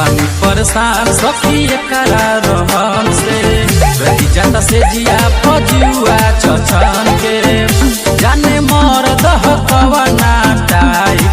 पानी परेशान सखी एकरा रहन से रही जाता से जिया फजुआ छछन के जाने मर दह कवना टाइप